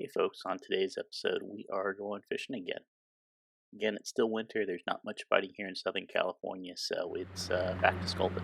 Hey folks, on today's episode we are going fishing again. Again, it's still winter, there's not much biting here in Southern California, so it's back to Sculpin.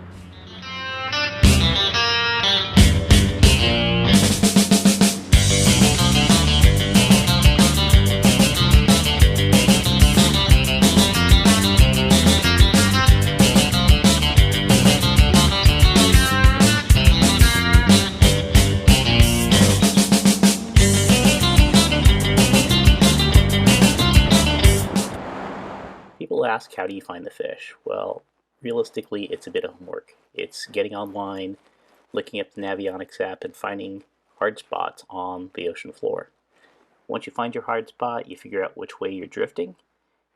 People ask, how do you find the fish? Well, realistically, it's a bit of homework. It's getting online, looking at the Navionics app, and finding hard spots on the ocean floor. Once you find your hard spot, you figure out which way you're drifting,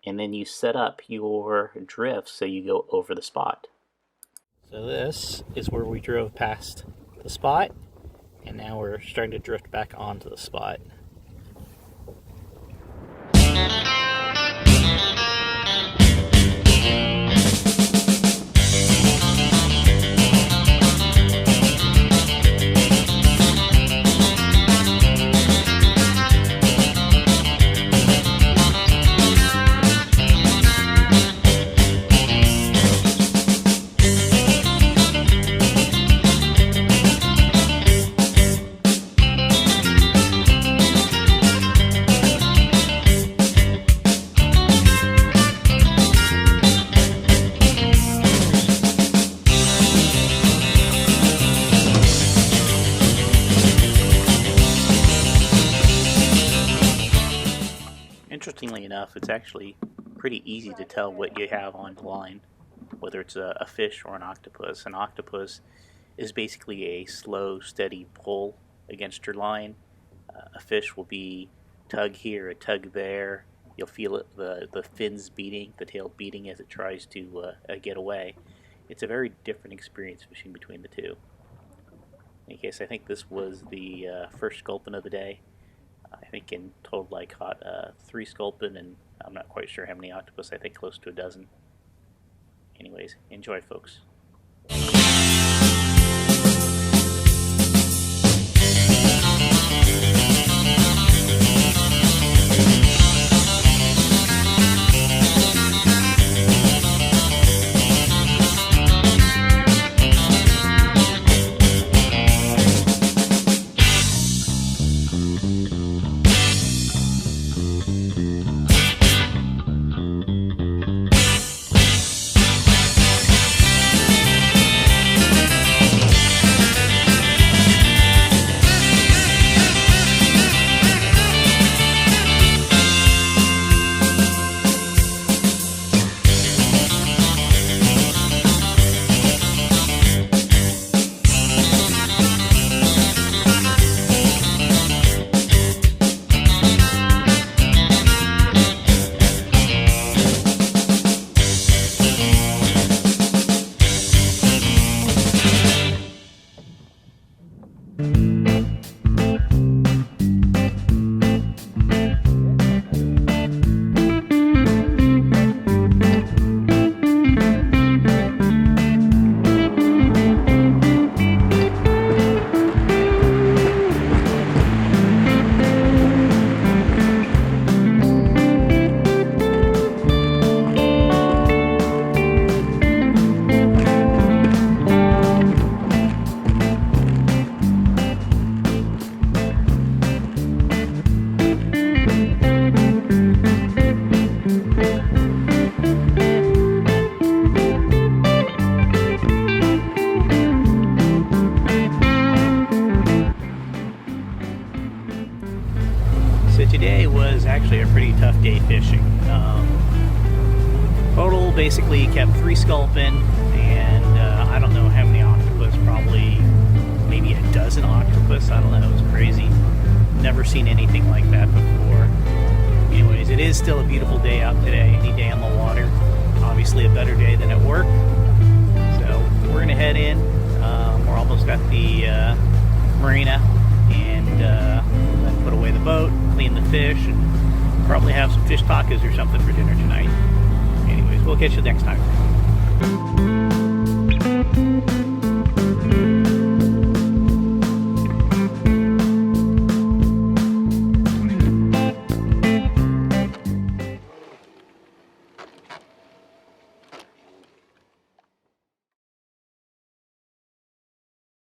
and then you set up your drift so you go over the spot. So this is where we drove past the spot, and now we're starting to drift back onto the spot. Interestingly enough, it's actually pretty easy to tell what you have on the line, whether it's a fish or an octopus. An octopus is basically a slow, steady pull against your line. A fish will be tug here, a tug there. You'll feel it, the fins beating, the tail beating as it tries to get away. It's a very different experience fishing between the two. In any case, I think this was the first sculpin of the day. I think in total I caught 3 sculpin, and I'm not quite sure how many octopus. I think close to a dozen. Anyways, enjoy, folks. So today was actually a pretty tough day fishing. Total basically kept 3 sculpin, and I don't know how many octopus, probably maybe a dozen octopus. I don't know, it was crazy. Never seen anything like that before. Anyways, it is still a beautiful day out today, any day on the water. Obviously a better day than at work. So we're gonna head in. We're almost at the marina, and then put away the boat, clean the fish, and probably have some fish tacos or something for dinner tonight. Anyways, we'll catch you next time.